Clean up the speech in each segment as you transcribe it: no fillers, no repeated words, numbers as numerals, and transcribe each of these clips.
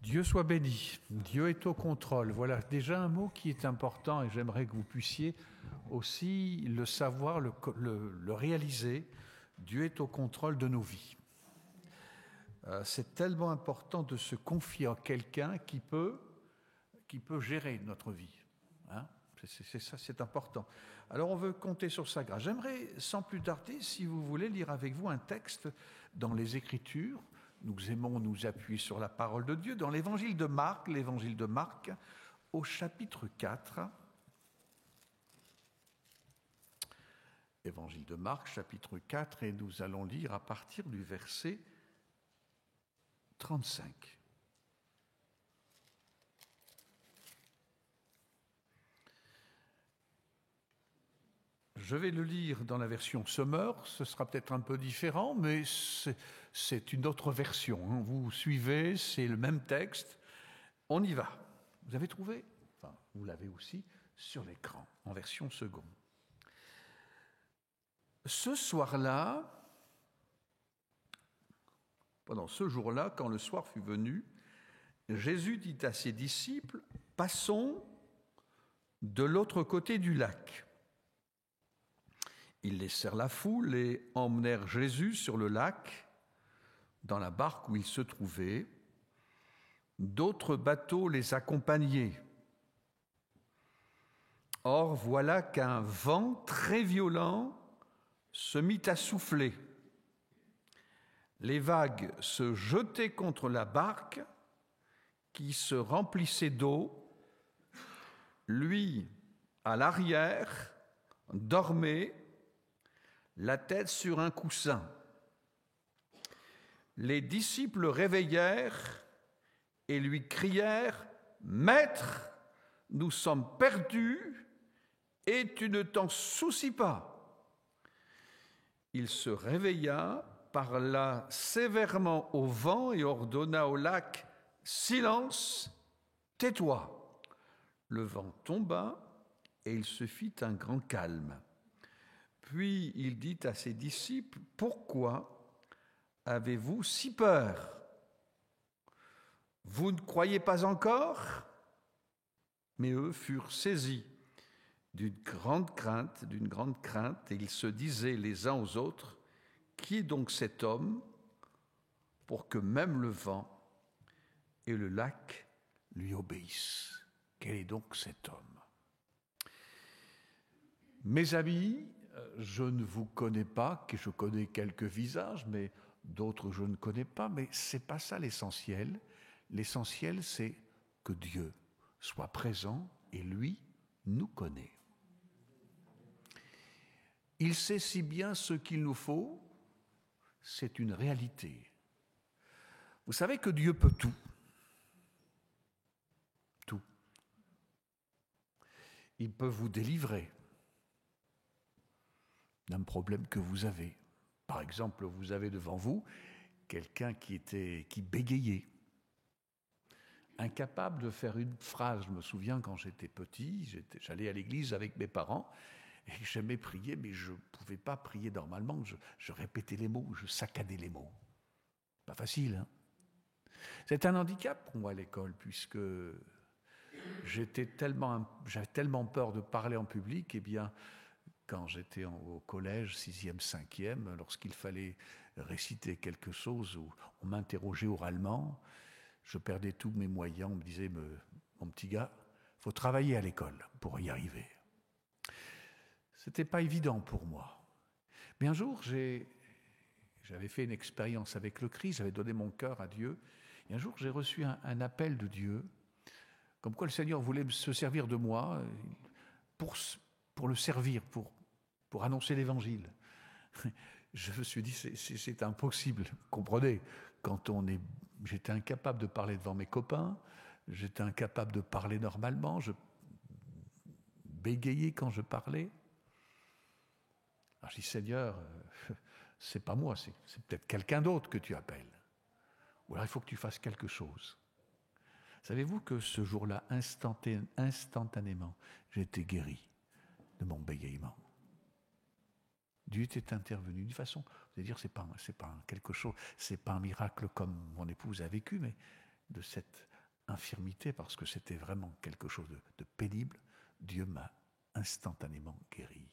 Dieu soit béni. Dieu est au contrôle. Voilà déjà un mot qui est important et j'aimerais que vous puissiez aussi le savoir, le réaliser. Dieu est au contrôle de nos vies. C'est tellement important de se confier à quelqu'un qui peut gérer notre vie. Hein? C'est ça, c'est important. Alors on veut compter sur sa grâce. J'aimerais, sans plus tarder, si vous voulez, lire avec vous un texte dans les Écritures. Nous aimons nous appuyer sur la parole de Dieu dans l'évangile de Marc, au chapitre 4. Évangile de Marc, chapitre 4, et nous allons lire à partir du verset 35. Je vais le lire dans la version Sommer, ce sera peut-être un peu différent, mais c'est une autre version. Vous suivez, c'est le même texte. On y va. Vous avez trouvé ? Enfin, vous l'avez aussi sur l'écran, en version seconde. Ce soir-là, pendant ce jour-là, quand le soir fut venu, Jésus dit à ses disciples, « Passons de l'autre côté du lac. » Ils laissèrent la foule et emmenèrent Jésus sur le lac, dans la barque où il se trouvait. D'autres bateaux les accompagnaient. Or, voilà qu'un vent très violent se mit à souffler. Les vagues se jetaient contre la barque qui se remplissait d'eau. Lui, à l'arrière, dormait, la tête sur un coussin. Les disciples réveillèrent et lui crièrent « Maître, nous sommes perdus et tu ne t'en soucies pas. » Il se réveilla, parla sévèrement au vent et ordonna au lac « Silence, tais-toi !» Le vent tomba et il se fit un grand calme. Puis il dit à ses disciples, « Pourquoi avez-vous si peur? Vous ne croyez pas encore ?» Mais eux furent saisis d'une grande crainte, et ils se disaient les uns aux autres, « Qui est donc cet homme pour que même le vent et le lac lui obéissent? Quel est donc cet homme ?» Mes amis, je ne vous connais pas, que je connais quelques visages, mais d'autres je ne connais pas, mais ce n'est pas ça l'essentiel. L'essentiel, c'est que Dieu soit présent et lui nous connaît. Il sait si bien ce qu'il nous faut, c'est une réalité. Vous savez que Dieu peut tout. Tout. Il peut vous délivrer d'un problème que vous avez. Par exemple, vous avez devant vous quelqu'un qui bégayait, incapable de faire une phrase. Je me souviens quand j'étais petit, j'allais à l'église avec mes parents et j'aimais prier, mais je ne pouvais pas prier normalement. Je répétais les mots, je saccadais les mots. Pas facile, hein? C'est un handicap pour moi à l'école, puisque j'avais tellement peur de parler en public, eh bien, quand j'étais au collège, 6e, 5e, lorsqu'il fallait réciter quelque chose ou on m'interrogeait oralement, je perdais tous mes moyens. On me disait, mon petit gars, il faut travailler à l'école pour y arriver. C'était pas évident pour moi. Mais un jour, j'avais fait une expérience avec le Christ, j'avais donné mon cœur à Dieu. Et un jour, j'ai reçu un appel de Dieu, comme quoi le Seigneur voulait se servir de moi pour le servir, pour annoncer l'Évangile. Je me suis dit, c'est impossible. Comprenez, j'étais incapable de parler devant mes copains, j'étais incapable de parler normalement, je bégayais quand je parlais. Alors je dis, Seigneur, c'est pas moi, c'est peut-être quelqu'un d'autre que tu appelles. Ou alors il faut que tu fasses quelque chose. Savez-vous que ce jour-là, instantanément, j'ai été guéri de mon bégayement. Dieu était intervenu d'une façon, vous allez dire, c'est pas quelque chose, c'est pas un miracle comme mon épouse a vécu, mais de cette infirmité, parce que c'était vraiment quelque chose de pénible, Dieu m'a instantanément guéri.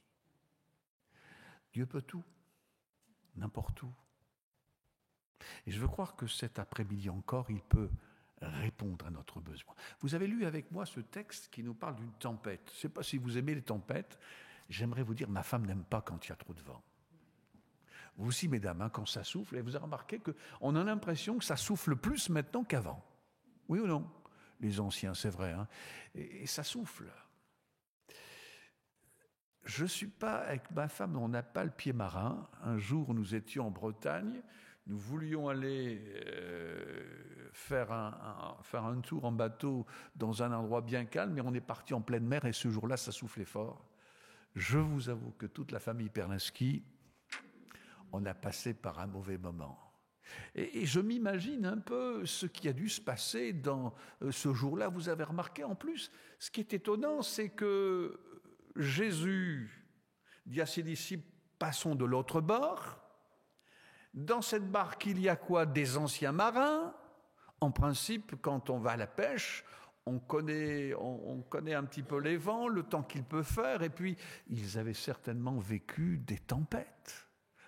Dieu peut tout, n'importe où. Et je veux croire que cet après-midi encore, il peut répondre à notre besoin. Vous avez lu avec moi ce texte qui nous parle d'une tempête. Je ne sais pas si vous aimez les tempêtes. J'aimerais vous dire, ma femme n'aime pas quand il y a trop de vent. Vous aussi, mesdames, quand ça souffle, et vous avez remarqué qu'on a l'impression que ça souffle plus maintenant qu'avant. Oui ou non? Les anciens, c'est vrai. Hein, et ça souffle. Je ne suis pas, avec ma femme, on n'a pas le pied marin. Un jour, nous étions en Bretagne. Nous voulions aller faire un tour en bateau dans un endroit bien calme, mais on est parti en pleine mer et ce jour-là, ça soufflait fort. Je vous avoue que toute la famille Perlinski, on a passé par un mauvais moment. Et je m'imagine un peu ce qui a dû se passer dans ce jour-là. Vous avez remarqué en plus, ce qui est étonnant, c'est que Jésus dit à ses disciples, passons de l'autre bord. Dans cette barque, il y a quoi? Des anciens marins. En principe, quand on va à la pêche, on connaît un petit peu les vents, le temps qu'il peut faire, et puis ils avaient certainement vécu des tempêtes.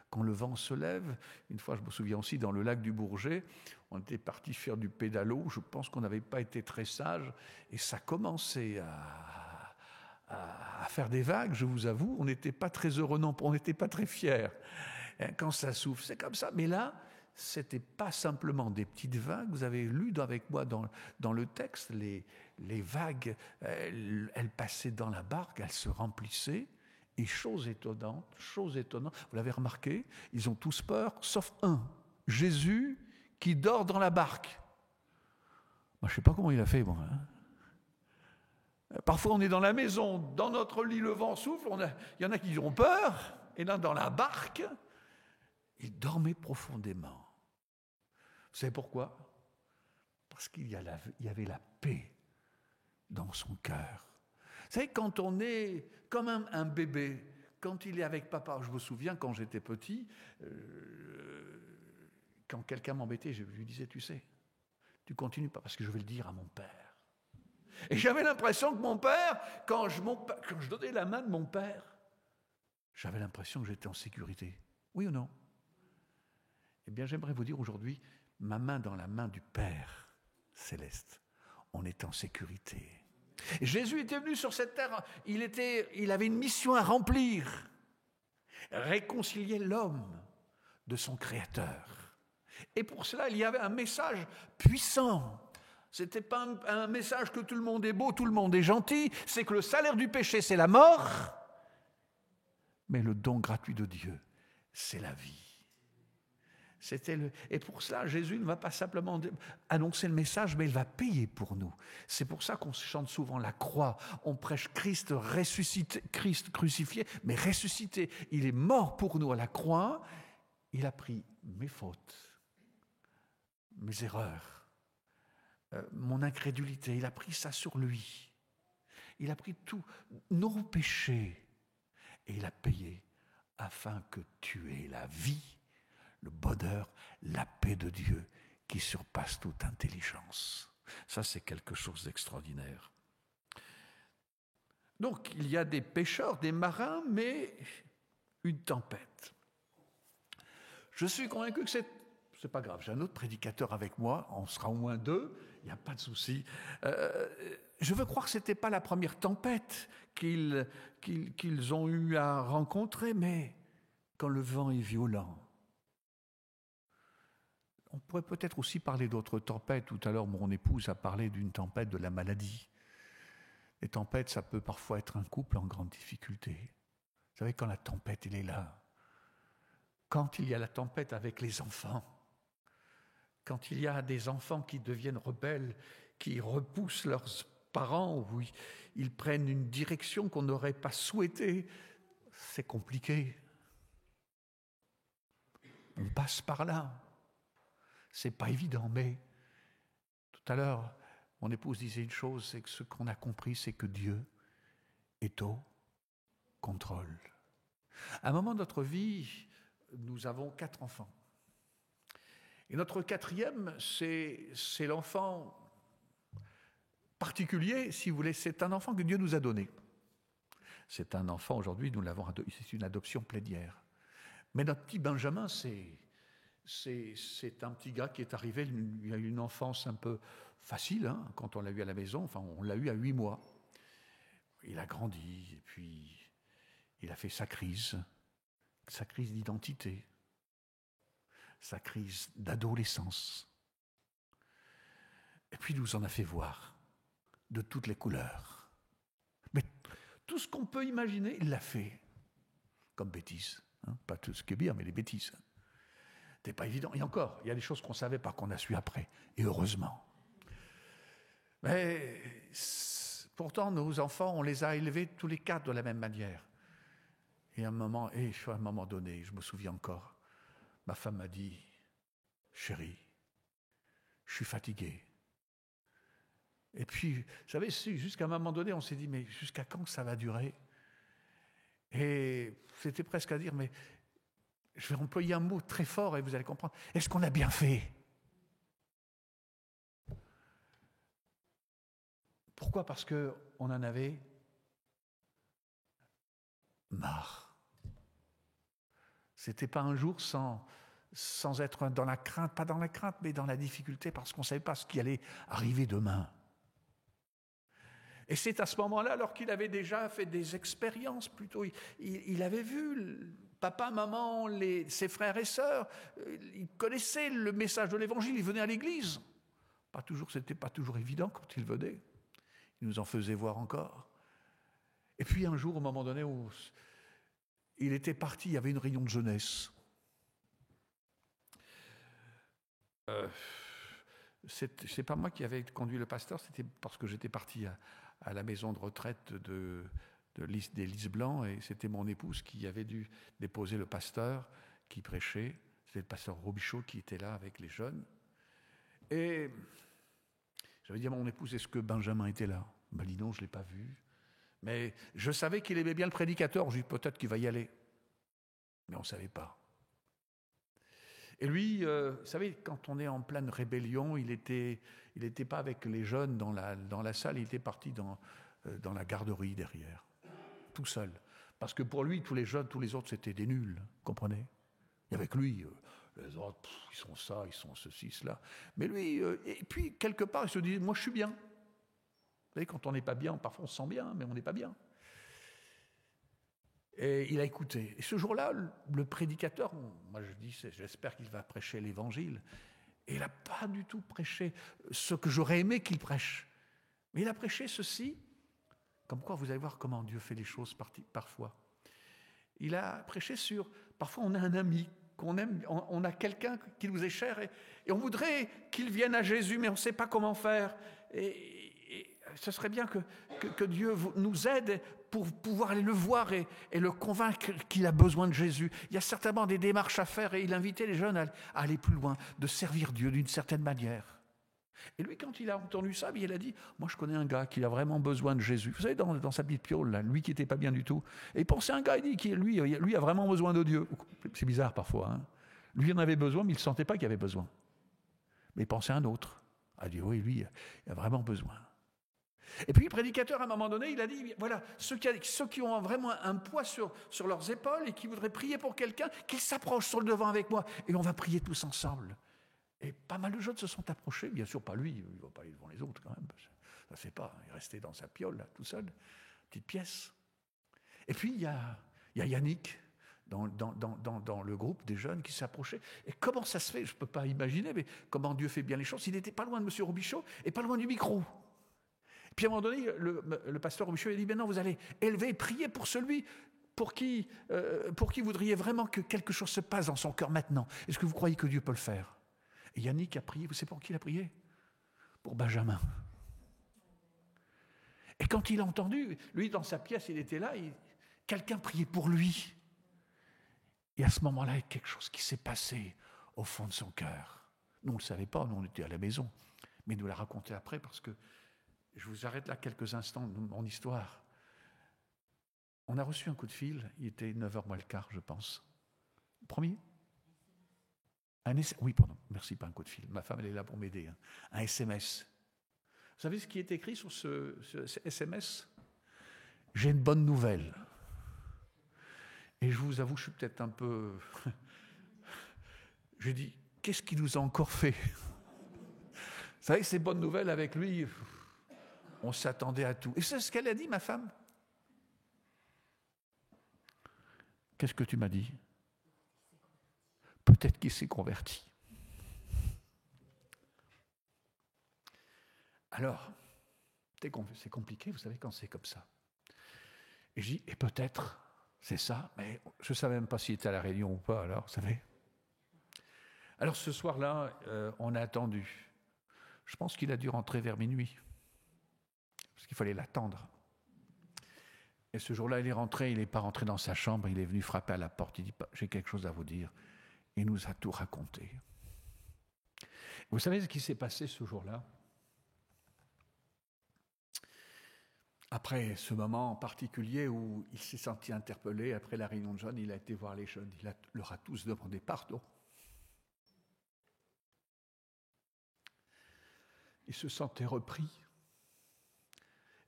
Quand le vent se lève, une fois je me souviens aussi dans le lac du Bourget, on était parti faire du pédalo, je pense qu'on n'avait pas été très sage, et ça commençait à faire des vagues, je vous avoue, on n'était pas très heureux, non, on n'était pas très fiers. Quand ça souffle, c'est comme ça. Mais là, ce n'était pas simplement des petites vagues. Vous avez lu avec moi dans le texte, les vagues, elles passaient dans la barque, elles se remplissaient. Et chose étonnante, vous l'avez remarqué, ils ont tous peur, sauf un, Jésus, qui dort dans la barque. Moi, je ne sais pas comment il a fait, moi. Parfois, on est dans la maison, dans notre lit, le vent souffle, il y en a qui ont peur, et là, dans la barque, il dormait profondément. Vous savez pourquoi? Parce qu'il y avait la paix dans son cœur. Vous savez, quand on est comme un bébé, quand il est avec papa, je me souviens quand j'étais petit, quand quelqu'un m'embêtait, je lui disais, tu sais, tu continues pas parce que je vais le dire à mon père. Et j'avais l'impression que mon père, quand je donnais la main de mon père, j'avais l'impression que j'étais en sécurité. Oui ou non? Eh bien, j'aimerais vous dire aujourd'hui, ma main dans la main du Père céleste, on est en sécurité. Et Jésus était venu sur cette terre, il avait une mission à remplir, réconcilier l'homme de son Créateur. Et pour cela, il y avait un message puissant. Ce n'était pas un message que tout le monde est beau, tout le monde est gentil, c'est que le salaire du péché, c'est la mort, mais le don gratuit de Dieu, c'est la vie. Et pour cela, Jésus ne va pas simplement annoncer le message, mais il va payer pour nous. C'est pour ça qu'on chante souvent la croix. On prêche Christ ressuscité, Christ crucifié, mais ressuscité. Il est mort pour nous à la croix. Il a pris mes fautes, mes erreurs, mon incrédulité. Il a pris ça sur lui. Il a pris tous nos péchés et il a payé afin que tu aies la vie, le bonheur, la paix de Dieu qui surpasse toute intelligence. Ça, c'est quelque chose d'extraordinaire. Donc, il y a des pêcheurs, des marins, mais une tempête. Je suis convaincu que c'est pas grave. J'ai un autre prédicateur avec moi, on sera au moins deux, il n'y a pas de souci. Je veux croire que ce n'était pas la première tempête qu'ils ont eu à rencontrer, mais quand le vent est violent. On pourrait peut-être aussi parler d'autres tempêtes. Tout à l'heure, mon épouse a parlé d'une tempête de la maladie. Les tempêtes, ça peut parfois être un couple en grande difficulté. Vous savez, quand la tempête, elle est là, quand il y a la tempête avec les enfants, quand il y a des enfants qui deviennent rebelles, qui repoussent leurs parents, ou ils prennent une direction qu'on n'aurait pas souhaitée, c'est compliqué. On passe par là. C'est pas évident, mais tout à l'heure, mon épouse disait une chose, c'est que ce qu'on a compris, c'est que Dieu est au contrôle. À un moment de notre vie, nous avons 4 enfants. Et notre 4e, c'est l'enfant particulier, si vous voulez, c'est un enfant que Dieu nous a donné. C'est un enfant, aujourd'hui, c'est une adoption plénière. Mais notre petit Benjamin, c'est un petit gars qui est arrivé, il a eu une enfance un peu facile, hein, quand on l'a eu à la maison, enfin on l'a eu à 8 mois. Il a grandi, et puis il a fait sa crise d'identité, sa crise d'adolescence. Et puis il nous en a fait voir de toutes les couleurs. Mais tout ce qu'on peut imaginer, il l'a fait. Comme bêtises. Hein, pas tout ce qui est bien, mais les bêtises. C'était pas évident. Et encore, il y a des choses qu'on savait pas, qu'on a su après. Et heureusement. Mais pourtant, nos enfants, on les a élevés tous les quatre de la même manière. Et à un moment donné, je me souviens encore, ma femme m'a dit, chérie, je suis fatigué. Et puis, vous savez, jusqu'à un moment donné, on s'est dit, mais jusqu'à quand ça va durer? Et c'était presque à dire, mais je vais employer un mot très fort et vous allez comprendre. Est-ce qu'on a bien fait? Pourquoi? Parce qu'on en avait marre. C'était pas un jour sans être dans la crainte, pas dans la crainte, mais dans la difficulté, parce qu'on ne savait pas ce qui allait arriver demain. Et c'est à ce moment-là, alors qu'il avait déjà fait des expériences, plutôt, il avait vu papa, maman, ses frères et sœurs, il connaissait le message de l'Évangile, il venait à l'église. C'était pas toujours évident quand il venait. Il nous en faisait voir encore. Et puis un jour, au moment donné, où il était parti, il y avait une réunion de jeunesse. C'est pas moi qui avais conduit le pasteur, c'était parce que j'étais parti à la maison de retraite des Lys Blanc, et c'était mon épouse qui avait dû déposer le pasteur qui prêchait. C'était le pasteur Robichaud qui était là avec les jeunes. Et j'avais dit à mon épouse, est-ce que Benjamin était là? Elle m'a dit non, je ne l'ai pas vu. Mais je savais qu'il aimait bien le prédicateur, j'ai dit peut-être qu'il va y aller. Mais on ne savait pas. Et lui, vous savez, quand on est en pleine rébellion, il n'était pas avec les jeunes dans la salle, il était parti dans la garderie derrière, tout seul. Parce que pour lui, tous les autres, c'était des nuls, vous comprenez? Et avec lui, les autres, ils sont ça, ils sont ceci, cela. Mais lui, et puis quelque part, il se dit, moi je suis bien. Vous savez, quand on n'est pas bien, parfois on se sent bien, mais on n'est pas bien. Et il a écouté. Et ce jour-là, le prédicateur, moi je dis, j'espère qu'il va prêcher l'évangile. Et il n'a pas du tout prêché ce que j'aurais aimé qu'il prêche. Mais il a prêché ceci, comme quoi vous allez voir comment Dieu fait les choses parfois. Il a prêché sur, parfois on a un ami qu'on aime, on a quelqu'un qui nous est cher et on voudrait qu'il vienne à Jésus, mais on ne sait pas comment faire. Et ce serait bien que Dieu nous aide pour pouvoir aller le voir et le convaincre qu'il a besoin de Jésus. Il y a certainement des démarches à faire et il invitait les jeunes à aller plus loin, de servir Dieu d'une certaine manière. Et lui, quand il a entendu ça, il a dit, moi je connais un gars qui a vraiment besoin de Jésus. Vous savez, dans sa petite piole, là, lui qui n'était pas bien du tout. Et il pensait à un gars, il dit, lui a vraiment besoin de Dieu. C'est bizarre parfois. Hein. Lui en avait besoin, mais il ne sentait pas qu'il avait besoin. Mais il pensait à un autre. Il a dit, oui, lui, il a vraiment besoin. Et puis le prédicateur, à un moment donné, il a dit, voilà, ceux qui ont vraiment un poids sur leurs épaules et qui voudraient prier pour quelqu'un, qu'ils s'approchent sur le devant avec moi et on va prier tous ensemble. Et pas mal de jeunes se sont approchés, bien sûr pas lui, il ne va pas aller devant les autres quand même, ça ne fait pas, il est resté dans sa piole, là, tout seul, petite pièce. Et puis il y a Yannick, dans le groupe des jeunes qui s'approchaient. Et comment ça se fait? Je ne peux pas imaginer, mais comment Dieu fait bien les choses. Il n'était pas loin de M. Robichaud et pas loin du micro. Puis à un moment donné, le pasteur Robichaud a dit, maintenant vous allez élever et prier pour celui pour qui vous voudriez vraiment que quelque chose se passe dans son cœur maintenant. Est-ce que vous croyez que Dieu peut le faire? Et Yannick a prié, vous savez pour qui il a prié? Pour Benjamin. Et quand il a entendu, lui dans sa pièce, il était là, quelqu'un priait pour lui. Et à ce moment-là, il y a quelque chose qui s'est passé au fond de son cœur. Nous, on ne le savait pas, nous on était à la maison. Mais il nous l'a raconté après parce que, je vous arrête là quelques instants de mon histoire. On a reçu un coup de fil, il était 9h moins le quart, je pense. Premier? Oui, pardon, merci, pas un coup de fil. Ma femme, elle est là pour m'aider. Un SMS. Vous savez ce qui est écrit sur ce SMS? J'ai une bonne nouvelle. Et je vous avoue, je suis peut-être un peu... J'ai dit, qu'est-ce qu'il nous a encore fait? Vous savez, ces bonnes nouvelles avec lui, on s'attendait à tout. Et c'est ce qu'elle a dit, ma femme. Qu'est-ce que tu m'as dit? Peut-être qu'il s'est converti. Alors, c'est compliqué, vous savez, quand c'est comme ça. Et je dis, et peut-être, c'est ça, mais je ne savais même pas s'il était à la réunion ou pas, alors, vous savez. Alors ce soir-là, on a attendu. Je pense qu'il a dû rentrer vers minuit, parce qu'il fallait l'attendre. Et ce jour-là, il est rentré, il n'est pas rentré dans sa chambre, il est venu frapper à la porte, il dit, j'ai quelque chose à vous dire. Il nous a tout raconté. Vous savez ce qui s'est passé ce jour-là? Après ce moment particulier où il s'est senti interpellé, après la réunion de jeunes, il a été voir les jeunes, il leur a tous demandé pardon. Il se sentait repris.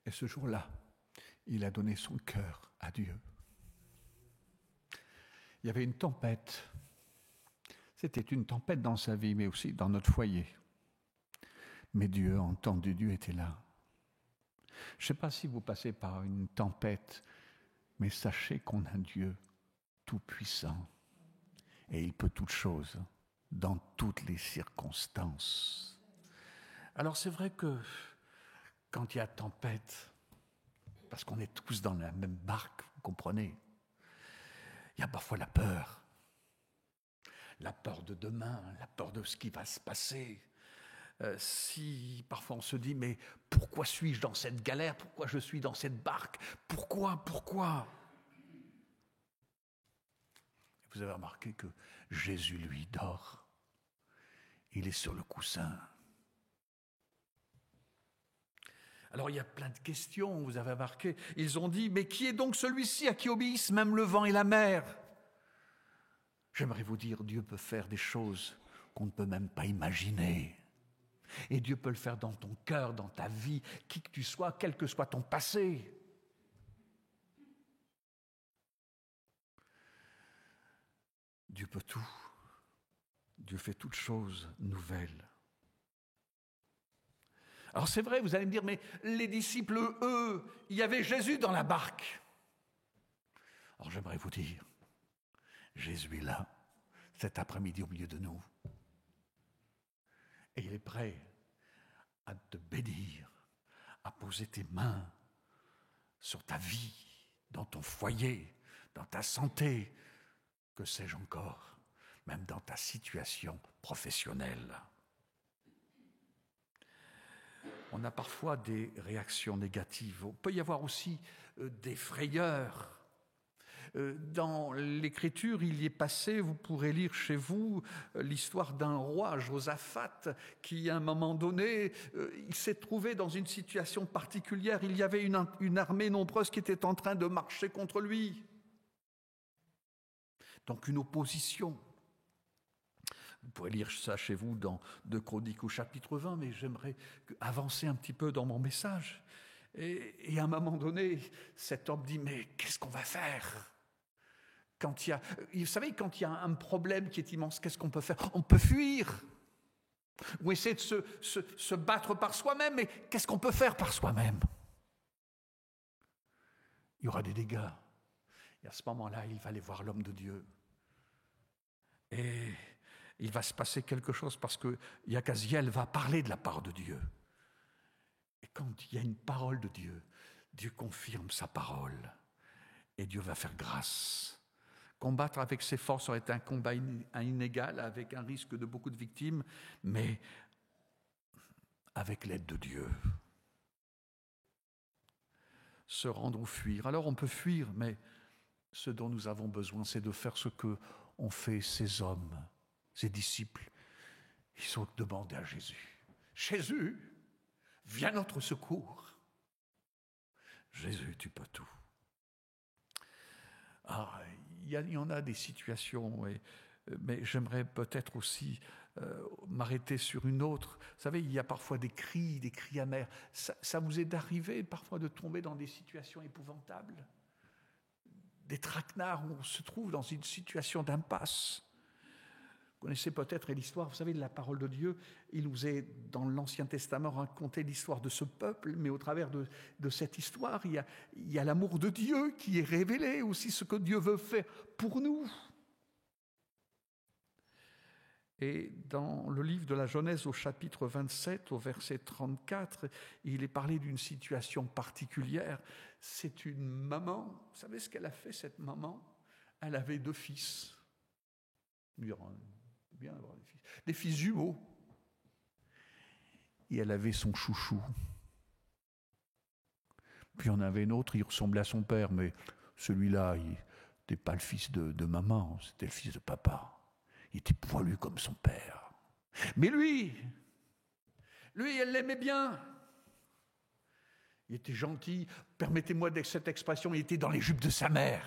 Et ce jour-là, il a donné son cœur à Dieu. Il y avait une tempête. C'était une tempête dans sa vie, mais aussi dans notre foyer. Mais Dieu a entendu, Dieu était là. Je ne sais pas si vous passez par une tempête, mais sachez qu'on a un Dieu tout-puissant. Et il peut toutes choses, dans toutes les circonstances. Alors c'est vrai que quand il y a tempête, parce qu'on est tous dans la même barque, vous comprenez, il y a parfois la peur de demain, la peur de ce qui va se passer. Si parfois on se dit, mais pourquoi suis-je dans cette galère? Pourquoi je suis dans cette barque? Pourquoi? Vous avez remarqué que Jésus, lui, dort. Il est sur le coussin. Alors il y a plein de questions, vous avez remarqué. Ils ont dit, mais qui est donc celui-ci à qui obéissent même le vent et la mer? J'aimerais vous dire, Dieu peut faire des choses qu'on ne peut même pas imaginer. Et Dieu peut le faire dans ton cœur, dans ta vie, qui que tu sois, quel que soit ton passé. Dieu peut tout. Dieu fait toutes choses nouvelles. Alors c'est vrai, vous allez me dire, mais les disciples, eux, il y avait Jésus dans la barque. Alors j'aimerais vous dire, Jésus est là, cet après-midi au milieu de nous. Et il est prêt à te bénir, à poser tes mains sur ta vie, dans ton foyer, dans ta santé, que sais-je encore, même dans ta situation professionnelle. On a parfois des réactions négatives. Il peut y avoir aussi des frayeurs. Dans l'Écriture, il y est passé, vous pourrez lire chez vous, l'histoire d'un roi, Josaphat, qui à un moment donné, il s'est trouvé dans une situation particulière. Il y avait une armée nombreuse qui était en train de marcher contre lui. Donc une opposition. Vous pourrez lire ça chez vous dans 2 Chroniques au chapitre 20, mais j'aimerais avancer un petit peu dans mon message. Et à un moment donné, cet homme dit, mais qu'est-ce qu'on va faire? Vous savez, quand il y a un problème qui est immense, qu'est-ce qu'on peut faire? On peut fuir. Ou essayer de se battre par soi-même, mais qu'est-ce qu'on peut faire par soi-même? Il y aura des dégâts. Et à ce moment-là, il va aller voir l'homme de Dieu. Et il va se passer quelque chose parce que Yacaziel va parler de la part de Dieu. Et quand il y a une parole de Dieu, Dieu confirme sa parole. Et Dieu va faire grâce. Combattre avec ses forces aurait été un combat inégal, avec un risque de beaucoup de victimes, mais avec l'aide de Dieu. Se rendre ou fuir. Alors on peut fuir, mais ce dont nous avons besoin, c'est de faire ce qu'ont fait ces hommes, ces disciples. Ils ont demandé à Jésus. Jésus, viens à notre secours. Jésus, tu peux tout. Il y en a des situations, mais j'aimerais peut-être aussi m'arrêter sur une autre. Vous savez, il y a parfois des cris amers. Ça vous est arrivé parfois de tomber dans des situations épouvantables, des traquenards où on se trouve dans une situation d'impasse. Vous connaissez peut-être l'histoire, vous savez, de la parole de Dieu. Il nous est, dans l'Ancien Testament, raconté l'histoire de ce peuple, mais au travers de cette histoire, il y a l'amour de Dieu qui est révélé, aussi ce que Dieu veut faire pour nous. Et dans le livre de la Genèse, au chapitre 27, au verset 34, il est parlé d'une situation particulière. C'est une maman. Vous savez ce qu'elle a fait, cette maman? Elle avait 2 fils. Bien avoir des fils jumeaux. Et elle avait son chouchou. Puis il y en avait un autre, il ressemblait à son père, mais celui-là, il n'était pas le fils de maman, c'était le fils de papa. Il était poilu comme son père. Mais lui, elle l'aimait bien. Il était gentil. Permettez-moi cette expression, il était dans les jupes de sa mère.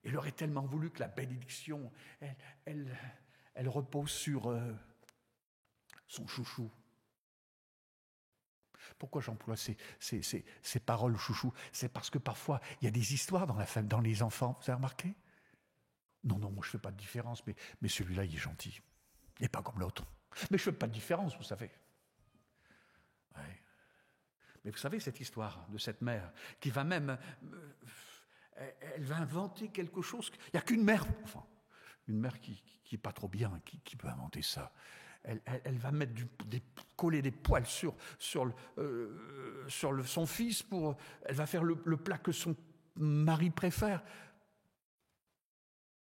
Il aurait tellement voulu que la bénédiction, elle repose sur son chouchou. Pourquoi j'emploie ces paroles chouchou? C'est parce que parfois, il y a des histoires dans les enfants. Vous avez remarqué? Non, moi je ne fais pas de différence, mais celui-là, il est gentil. Il n'est pas comme l'autre. Mais je ne fais pas de différence, vous savez. Ouais. Mais vous savez, cette histoire de cette mère qui va même... elle va inventer quelque chose. Il n'y a qu'une mère, enfin, une mère qui n'est pas trop bien, qui peut inventer ça. Elle va mettre coller des poils sur son fils. Elle va faire le plat que son mari préfère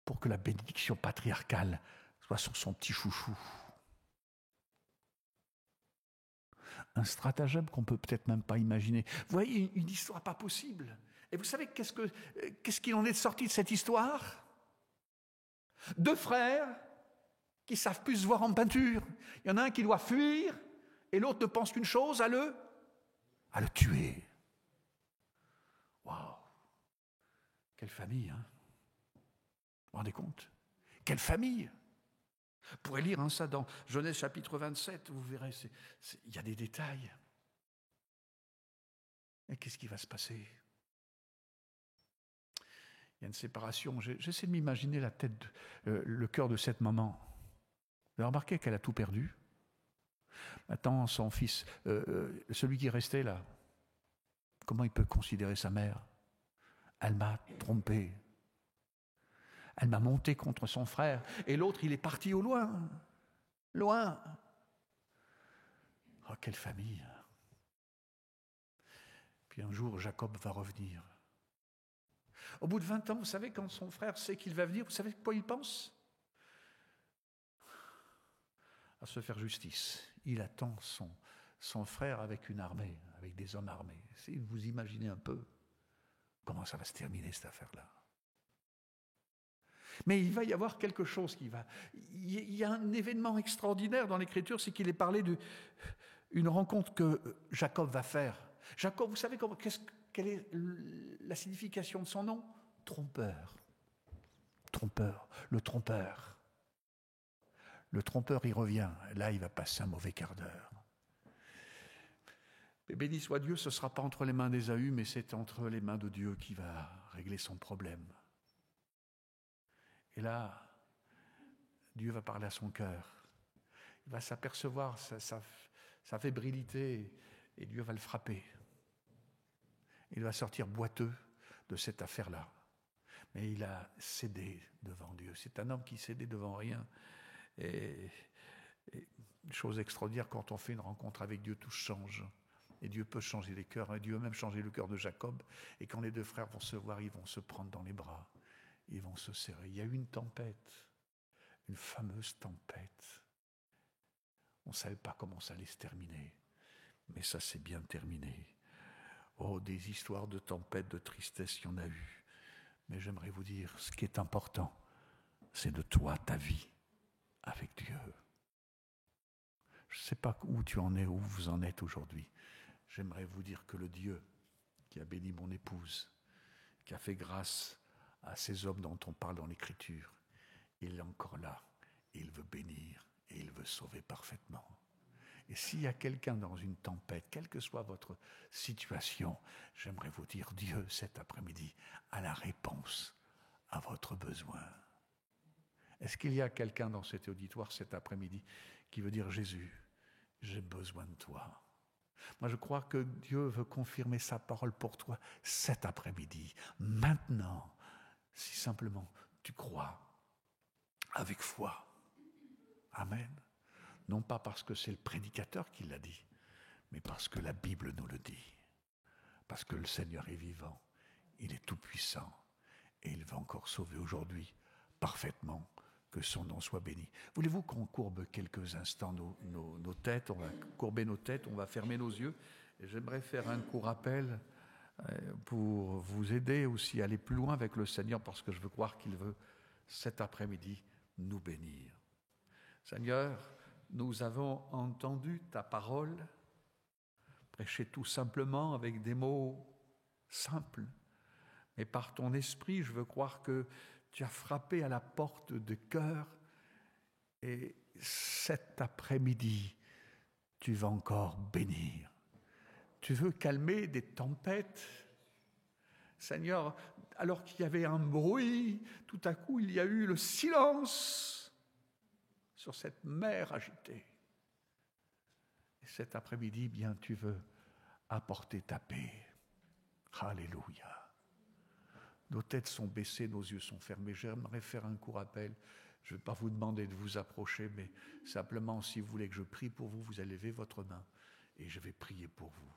pour que la bénédiction patriarcale soit sur son petit chouchou. Un stratagème qu'on peut peut-être même pas imaginer. Vous voyez, une histoire pas possible. Et vous savez qu'est-ce qu'il en est sorti de cette histoire? 2 frères qui savent plus se voir en peinture. Il y en a un qui doit fuir et l'autre ne pense qu'une chose, à le tuer. Waouh! Quelle famille, hein? Vous vous rendez compte? Quelle famille! Vous pourrez lire ça dans Genèse chapitre 27, vous verrez, il y a des détails. Et qu'est-ce qui va se passer? Il y a une séparation. J'essaie de m'imaginer la tête, le cœur de cette maman. Vous avez remarqué qu'elle a tout perdu? Maintenant, son fils, celui qui restait là, comment il peut considérer sa mère? Elle m'a trompé. Elle m'a monté contre son frère. Et l'autre, il est parti au loin. Loin. Oh, quelle famille. Puis un jour, Jacob va revenir. Au bout de 20 ans, vous savez, quand son frère sait qu'il va venir, vous savez quoi il pense? À se faire justice. Il attend son frère avec une armée, avec des hommes armés. Si vous imaginez un peu comment ça va se terminer, cette affaire-là. Mais il va y avoir quelque chose qui va... Il y a un événement extraordinaire dans l'Écriture, c'est qu'il est parlé d'une rencontre que Jacob va faire. Jacob, vous savez quelle est la signification de son nom? Trompeur. Trompeur. Le trompeur. Le trompeur, il revient. Là, il va passer un mauvais quart d'heure. Mais béni soit Dieu, ce ne sera pas entre les mains d'Ésaü, mais c'est entre les mains de Dieu qui va régler son problème. Et là, Dieu va parler à son cœur. Il va s'apercevoir sa fébrilité et Dieu va le frapper. Il va sortir boiteux de cette affaire-là. Mais il a cédé devant Dieu. C'est un homme qui cédait devant rien. Et une chose extraordinaire, quand on fait une rencontre avec Dieu, tout change. Et Dieu peut changer les cœurs. Et Dieu a même changé le cœur de Jacob. Et quand les 2 frères vont se voir, ils vont se prendre dans les bras. Ils vont se serrer. Il y a eu une tempête, une fameuse tempête. On ne savait pas comment ça allait se terminer, mais ça s'est bien terminé. Oh, des histoires de tempête, de tristesse, il y en a eu. Mais j'aimerais vous dire, ce qui est important, c'est de toi, ta vie, avec Dieu. Je ne sais pas où tu en es, où vous en êtes aujourd'hui. J'aimerais vous dire que le Dieu qui a béni mon épouse, qui a fait grâce à ces hommes dont on parle dans l'Écriture, il est encore là. il veut bénir et il veut sauver parfaitement. Et s'il y a quelqu'un dans une tempête, quelle que soit votre situation, j'aimerais vous dire, Dieu, cet après-midi, a la réponse à votre besoin. Est-ce qu'il y a quelqu'un dans cet auditoire cet après-midi qui veut dire, Jésus, j'ai besoin de toi? Moi, je crois que Dieu veut confirmer sa parole pour toi cet après-midi, maintenant, si simplement tu crois avec foi. Amen. Non pas parce que c'est le prédicateur qui l'a dit, mais parce que la Bible nous le dit. Parce que le Seigneur est vivant, il est tout-puissant, et il va encore sauver aujourd'hui parfaitement, que son nom soit béni. Voulez-vous qu'on courbe quelques instants nos têtes? On va courber nos têtes, on va fermer nos yeux. Et j'aimerais faire un court appel pour vous aider aussi à aller plus loin avec le Seigneur, parce que je veux croire qu'il veut cet après-midi nous bénir. Seigneur, nous avons entendu ta parole, prêchée tout simplement avec des mots simples. Mais par ton esprit, je veux croire que tu as frappé à la porte de cœur et cet après-midi, tu vas encore bénir. Tu veux calmer des tempêtes. Seigneur, alors qu'il y avait un bruit, tout à coup, il y a eu le silence sur cette mer agitée. Et cet après-midi, bien, tu veux apporter ta paix. Alléluia. Nos têtes sont baissées, nos yeux sont fermés. J'aimerais faire un court appel. Je ne vais pas vous demander de vous approcher, mais simplement, si vous voulez que je prie pour vous, vous allez lever votre main et je vais prier pour vous.